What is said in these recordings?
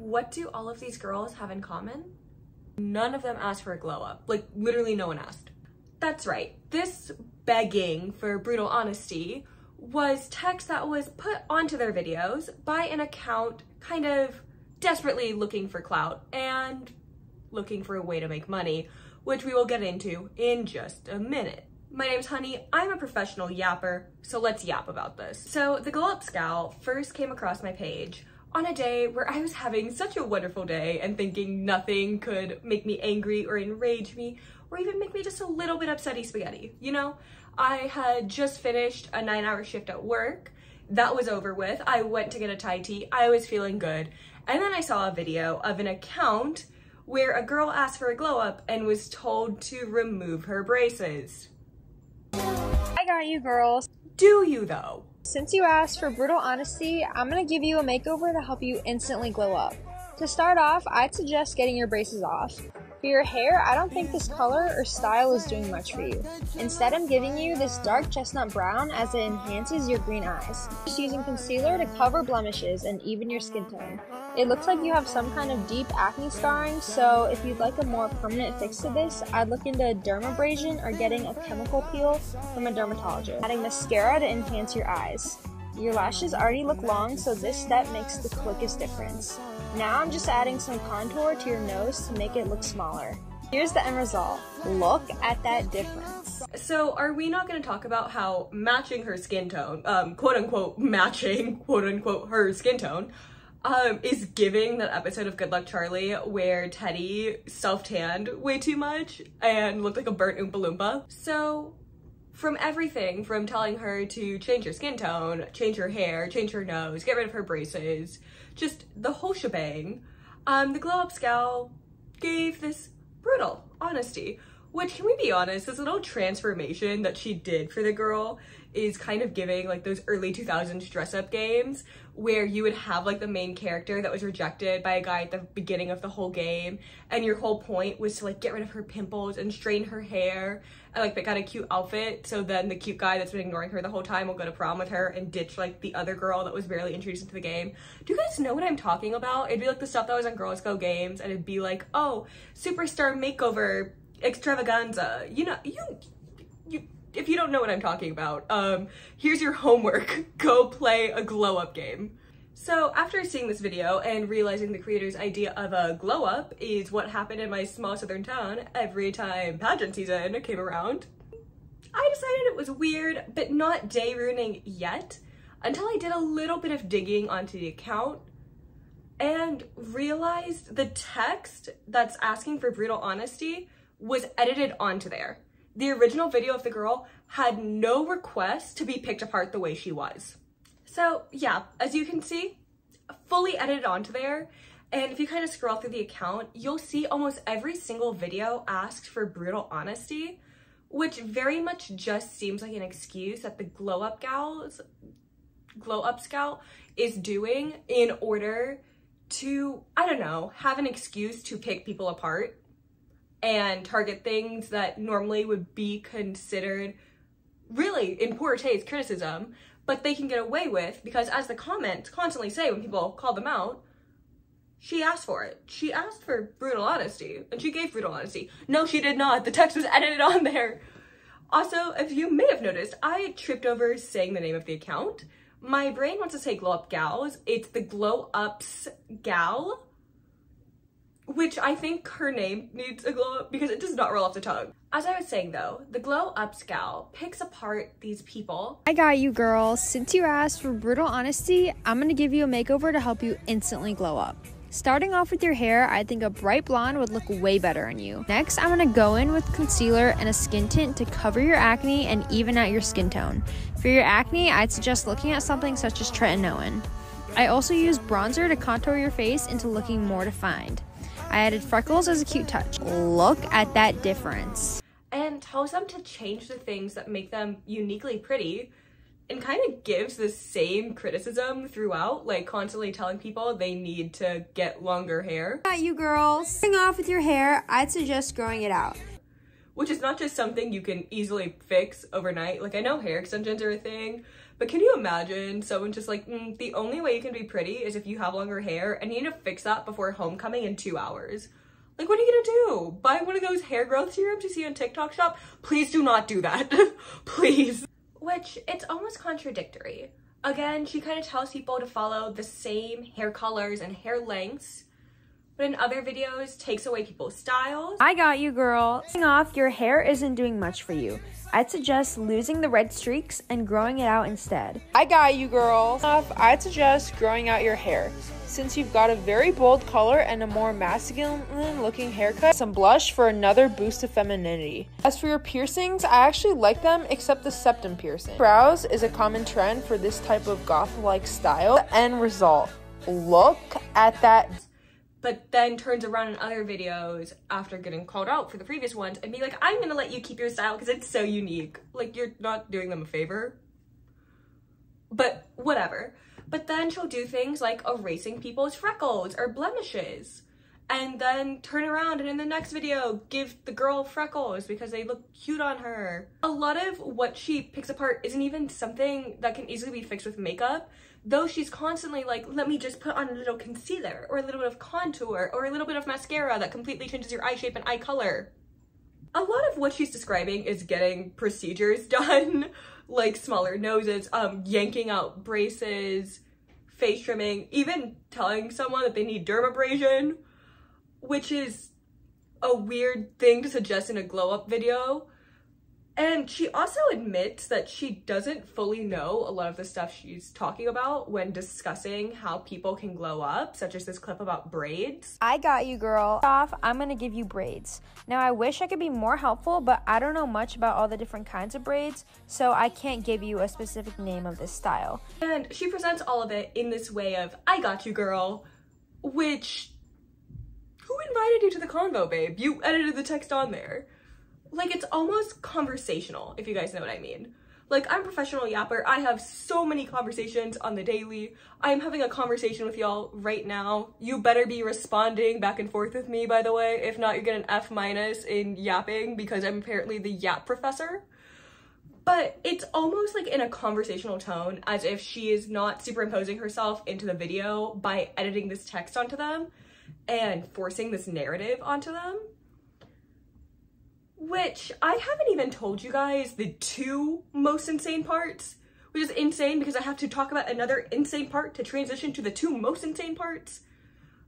What do all of these girls have in common? None of them asked for a glow up. Like, literally no one asked. That's right. This begging for brutal honesty was text that was put onto their videos by an account kind of desperately looking for clout and looking for a way to make money, which we will get into in just a minute. My name's Honey, I'm a professional yapper, so let's yap about this. So the Glow Up Scowl first came across my page on a day where I was having such a wonderful day and thinking nothing could make me angry or enrage me or even make me just a little bit upsetty spaghetti. You know, I had just finished a 9-hour shift at work. That was over with. I went to get a Thai tea. I was feeling good. And then I saw a video of an account where a girl asked for a glow up and was told to remove her braces. I got you, girls. Do you though? Since you asked for brutal honesty, I'm gonna give you a makeover to help you instantly glow up. To start off, I'd suggest getting your braces off. For your hair, I don't think this color or style is doing much for you. Instead, I'm giving you this dark chestnut brown as it enhances your green eyes. Just using concealer to cover blemishes and even your skin tone. It looks like you have some kind of deep acne scarring, so if you'd like a more permanent fix to this, I'd look into dermabrasion or getting a chemical peel from a dermatologist. Adding mascara to enhance your eyes. Your lashes already look long, so this step makes the quickest difference. Now I'm just adding some contour to your nose to make it look smaller. Here's the end result. Look at that difference. So are we not going to talk about how matching her skin tone, quote unquote matching, quote unquote her skin tone, is giving that episode of Good Luck Charlie where Teddy self-tanned way too much and looked like a burnt Oompa Loompa? So from everything from telling her to change her skin tone, change her hair, change her nose, get rid of her braces, just the whole shebang, the Glow Up Scowl gave this brutal honesty, which, can we be honest, this little transformation that she did for the girl is kind of giving like those early 2000s dress-up games where you would have like the main character that was rejected by a guy at the beginning of the whole game, and your whole point was to like get rid of her pimples and straighten her hair and like pick out a cute outfit, so then the cute guy that's been ignoring her the whole time will go to prom with her and ditch like the other girl that was barely introduced into the game. Do you guys know what I'm talking about? It'd be like the stuff that was on Girls Go Games, and it'd be like, oh, superstar makeover extravaganza. You know, if you don't know what I'm talking about, here's your homework. Go play a glow up game. So after seeing this video and realizing the creator's idea of a glow up is what happened in my small southern town every time pageant season came around, I decided it was weird, but not day ruining yet, until I did a little bit of digging onto the account and realized the text that's asking for brutal honesty was edited onto there. The original video of the girl had no request to be picked apart the way she was. So yeah, as you can see, fully edited onto there. And if you kind of scroll through the account, you'll see almost every single video asked for brutal honesty, which very much just seems like an excuse that the Glow Up Scowl is doing in order to, I don't know, have an excuse to pick people apart and target things that normally would be considered really in poor taste criticism, but they can get away with because, as the comments constantly say when people call them out, she asked for it. She asked for brutal honesty, and she gave brutal honesty. No, she did not. The text was edited on there. Also, if you may have noticed, I tripped over saying the name of the account. My brain wants to say Glow Up Gals. It's the Glow Ups Gal, which I think her name needs a glow up because it does not roll off the tongue. As I was saying though, the Glow Up Scowl picks apart these people. I got you, girls. Since you asked for brutal honesty, I'm gonna give you a makeover to help you instantly glow up. Starting off with your hair, I think a bright blonde would look way better on you. Next, I'm gonna go in with concealer and a skin tint to cover your acne and even out your skin tone. For your acne, I'd suggest looking at something such as tretinoin. I also use bronzer to contour your face into looking more defined. I added freckles as a cute touch. Look at that difference. And tells them to change the things that make them uniquely pretty, and kind of gives the same criticism throughout, like constantly telling people they need to get longer hair. Got you, girls. Starting off with your hair, I'd suggest growing it out. Which is not just something you can easily fix overnight. Like, I know hair extensions are a thing, but But can you imagine someone just like, the only way you can be pretty is if you have longer hair and you need to fix that before homecoming in 2 hours. Like, what are you gonna do? Buy one of those hair growth serums you see on TikTok shop? Please do not do that. Please. Which, it's almost contradictory. Again, she kind of tells people to follow the same hair colors and hair lengths, but in other videos takes away people's styles. I got you, girl. Off, your hair isn't doing much for you. I'd suggest losing the red streaks and growing it out instead. I got you, girl. I'd suggest growing out your hair. Since you've got a very bold color and a more masculine looking haircut, some blush for another boost of femininity. As for your piercings, I actually like them except the septum piercing. Brows is a common trend for this type of goth-like style. The end result. Look at that. But then turns around in other videos after getting called out for the previous ones and be like, I'm gonna let you keep your style because it's so unique. Like, you're not doing them a favor. But whatever. But then she'll do things like erasing people's freckles or blemishes. And then turn around and in the next video, give the girl freckles because they look cute on her. A lot of what she picks apart isn't even something that can easily be fixed with makeup. Though she's constantly like, let me just put on a little concealer or a little bit of contour or a little bit of mascara that completely changes your eye shape and eye color. A lot of what she's describing is getting procedures done, like smaller noses, yanking out braces, face trimming, even telling someone that they need dermabrasion, which is a weird thing to suggest in a glow up video. And she also admits that she doesn't fully know a lot of the stuff she's talking about when discussing how people can glow up, such as this clip about braids. I got you, girl. I'm gonna give you braids. Now, I wish I could be more helpful, but I don't know much about all the different kinds of braids, so I can't give you a specific name of this style. And she presents all of it in this way of, I got you, girl, which, who invited you to the convo, babe? You edited the text on there. Like, it's almost conversational, if you guys know what I mean. Like, I'm a professional yapper. I have so many conversations on the daily. I'm having a conversation with y'all right now. You better be responding back and forth with me, by the way. If not, you're getting an F- in yapping because I'm apparently the yap professor. But it's almost like in a conversational tone, as if she is not superimposing herself into the video by editing this text onto them and forcing this narrative onto them. Which, I haven't even told you guys the 2 most insane parts, which is insane because I have to talk about another insane part to transition to the 2 most insane parts.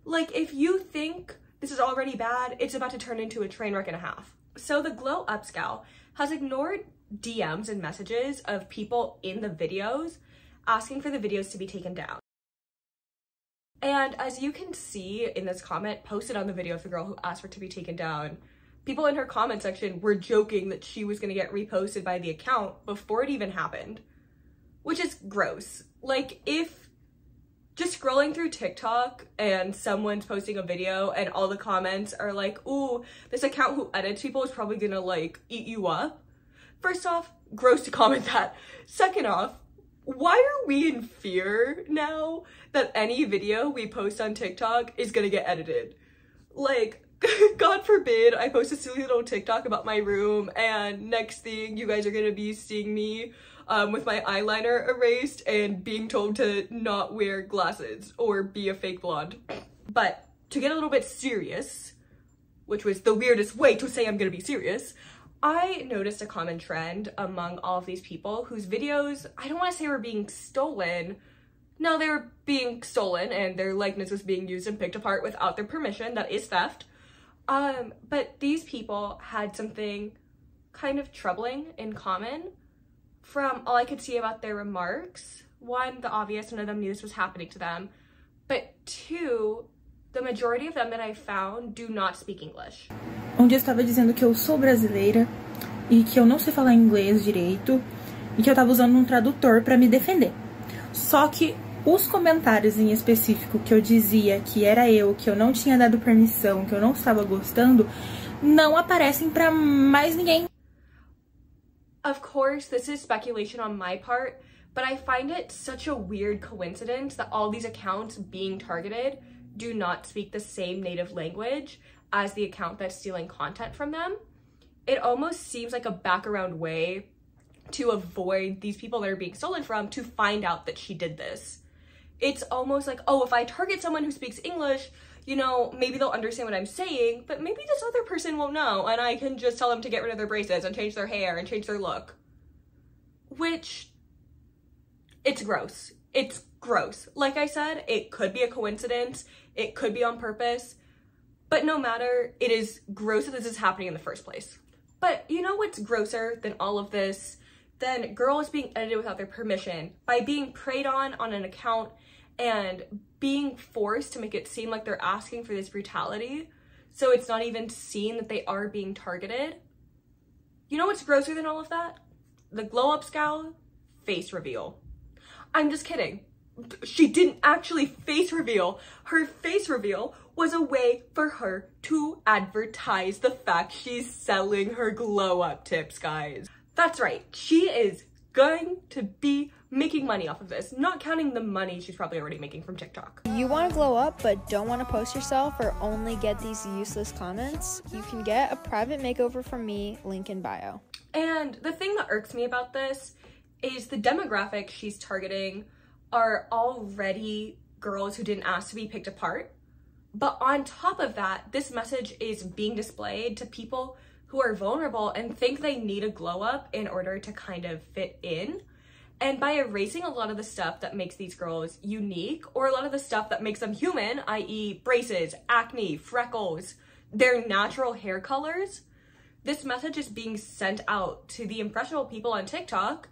Like, if you think this is already bad, it's about to turn into a train wreck and a half. So the Glow Up Scout has ignored DMs and messages of people in the videos asking for the videos to be taken down. And as you can see in this comment posted on the video of the girl who asked for it to be taken down, people in her comment section were joking that she was gonna get reposted by the account before it even happened, which is gross. Like, if just scrolling through TikTok and someone's posting a video and all the comments are like, ooh, this account who edits people is probably gonna like eat you up. First off, gross to comment that. Second off, why are we in fear now that any video we post on TikTok is gonna get edited? Like, God forbid I post a silly little TikTok about my room and next thing you guys are gonna be seeing me with my eyeliner erased and being told to not wear glasses or be a fake blonde. But to get a little bit serious, which was the weirdest way to say I'm gonna be serious, I noticed a common trend among all of these people whose videos, I don't want to say were being stolen. No, they were being stolen and their likeness was being used and picked apart without their permission. That is theft. But these people had something kind of troubling in common from all I could see about their remarks. One, the obvious, none of them knew this was happening to them. But 2, the majority of them that I found do not speak English. Onde eu estava dizendo que eu sou brasileira e que eu não sei falar inglês direito e que eu estava usando um tradutor para me defender. Só que os comentários em específico que eu dizia que era eu, que eu não tinha dado permissão, que eu não estava gostando, não aparecem para mais ninguém. Of course, this is speculation on my part, but I find it such a weird coincidence that all these accounts being targeted do not speak the same native language as the account that's stealing content from them. It almost seems like a back-around way to avoid these people that are being stolen from to find out that she did this. It's almost like, oh, if I target someone who speaks English, you know, maybe they'll understand what I'm saying, but maybe this other person won't know, and I can just tell them to get rid of their braces and change their hair and change their look. Which, it's gross. It's gross. Like I said, it could be a coincidence, it could be on purpose, but no matter, it is gross that this is happening in the first place. But you know what's grosser than all of this? Than girls being edited without their permission, by being preyed on an account and being forced to make it seem like they're asking for this brutality, so it's not even seen that they are being targeted. You know what's grosser than all of that? The glow up scowl face reveal. I'm just kidding. She didn't actually face reveal. Her face reveal was a way for her to advertise the fact she's selling her glow up tips, guys. That's right, she is going to be making money off of this, not counting the money she's probably already making from TikTok. You want to glow up but don't want to post yourself or only get these useless comments? You can get a private makeover from me, link in bio. And the thing that irks me about this is the demographic she's targeting are already girls who didn't ask to be picked apart. But on top of that, this message is being displayed to people who are vulnerable and think they need a glow up in order to kind of fit in. And by erasing a lot of the stuff that makes these girls unique, or a lot of the stuff that makes them human, i.e. braces, acne, freckles, their natural hair colors, this message is being sent out to the impressionable people on TikTok,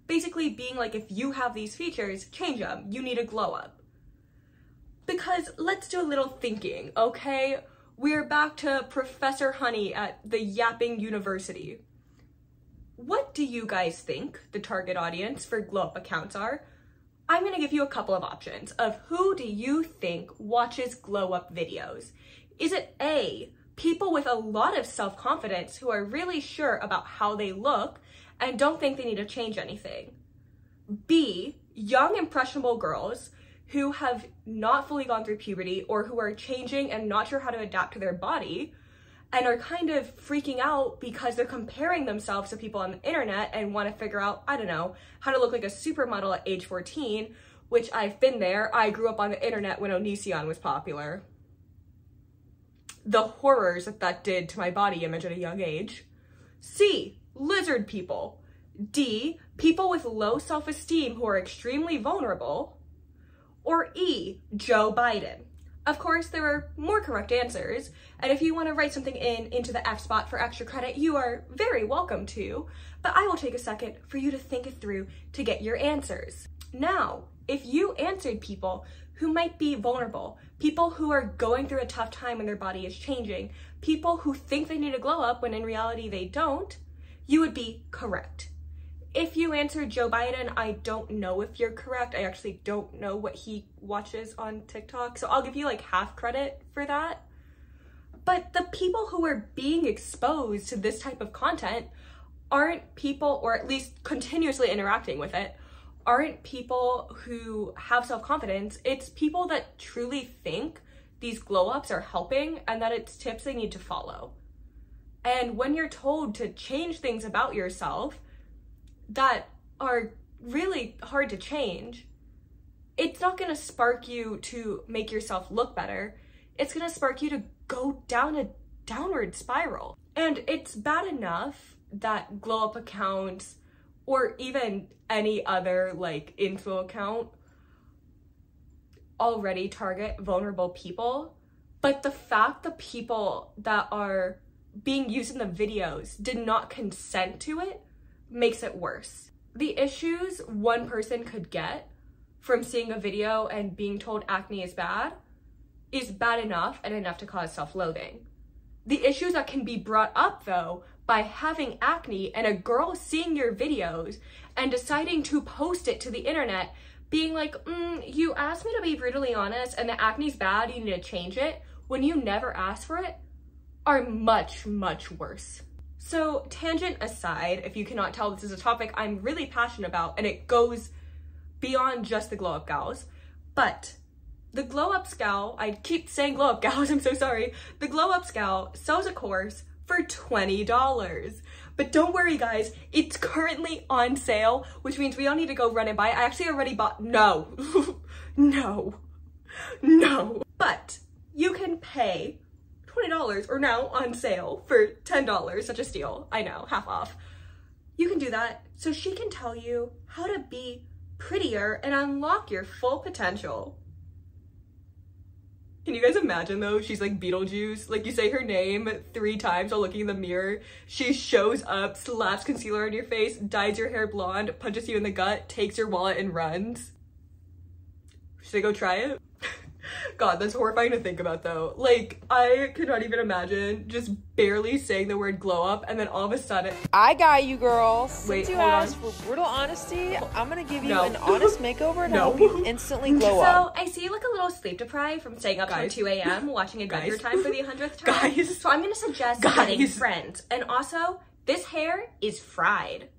basically being like, if you have these features, change them. You need a glow up. Because let's do a little thinking, okay? We're back to Professor Honey at the Yapping University. What do you guys think the target audience for glow up accounts are? I'm gonna give you a couple of options of who do you think watches glow up videos. Is it A, people with a lot of self-confidence who are really sure about how they look and don't think they need to change anything? B, young impressionable girls who have not fully gone through puberty or who are changing and not sure how to adapt to their body and are kind of freaking out because they're comparing themselves to people on the internet and want to figure out, I don't know, how to look like a supermodel at age 14, which I've been there. I grew up on the internet when Onision was popular. The horrors that did to my body image at a young age. C, lizard people. D, people with low self-esteem who are extremely vulnerable. Or E, Joe Biden. Of course, there are more correct answers, and if you want to write something into the F spot for extra credit, you are very welcome to, but I will take a second for you to think it through to get your answers. Now, if you answered people who might be vulnerable, people who are going through a tough time when their body is changing, people who think they need a glow up when in reality they don't, you would be correct. If you answered Joe Biden, I don't know if you're correct. I actually don't know what he watches on TikTok, so I'll give you like half credit for that. But the people who are being exposed to this type of content aren't people, or at least continuously interacting with it, aren't people who have self-confidence. It's people that truly think these glow-ups are helping and that it's tips they need to follow. And when you're told to change things about yourself that are really hard to change, it's not going to spark you to make yourself look better. It's going to spark you to go down a downward spiral. And it's bad enough that glow up accounts or even any other like info account already target vulnerable people, but the fact the people that are being used in the videos did not consent to it makes it worse. The issues one person could get from seeing a video and being told acne is bad enough and enough to cause self-loathing. The issues that can be brought up though by having acne and a girl seeing your videos and deciding to post it to the internet being like, you asked me to be brutally honest and the acne's bad, you need to change it, when you never asked for it, are much, much worse. So tangent aside, if you cannot tell, this is a topic I'm really passionate about and it goes beyond just the glow up gals, but the glow up scowl, I keep saying glow up gals, I'm so sorry. The glow up scowl sells a course for $20. But don't worry guys, it's currently on sale, which means we don't need to go run and buy it. I actually already bought, no, no. But you can pay $20 or now on sale for $10, such a steal. I know, half off. You can do that so she can tell you how to be prettier and unlock your full potential. Can you guys imagine though? She's like Beetlejuice. Like you say her name 3 times while looking in the mirror. She shows up, slaps concealer on your face, dyes your hair blonde, punches you in the gut, takes your wallet and runs. Should I go try it? God, that's horrifying to think about though. Like, I could not even imagine just barely saying the word glow up and then all of a sudden— I got you, girl. Since you hold on. asked for brutal honesty, I'm gonna give you an honest makeover to No. help you instantly glow up. So, I see you look a little sleep deprived from staying up till 2 a.m. watching Adventure Guys. Time for the 100th time. Guys. So I'm gonna suggest getting Friends. And also, this hair is fried.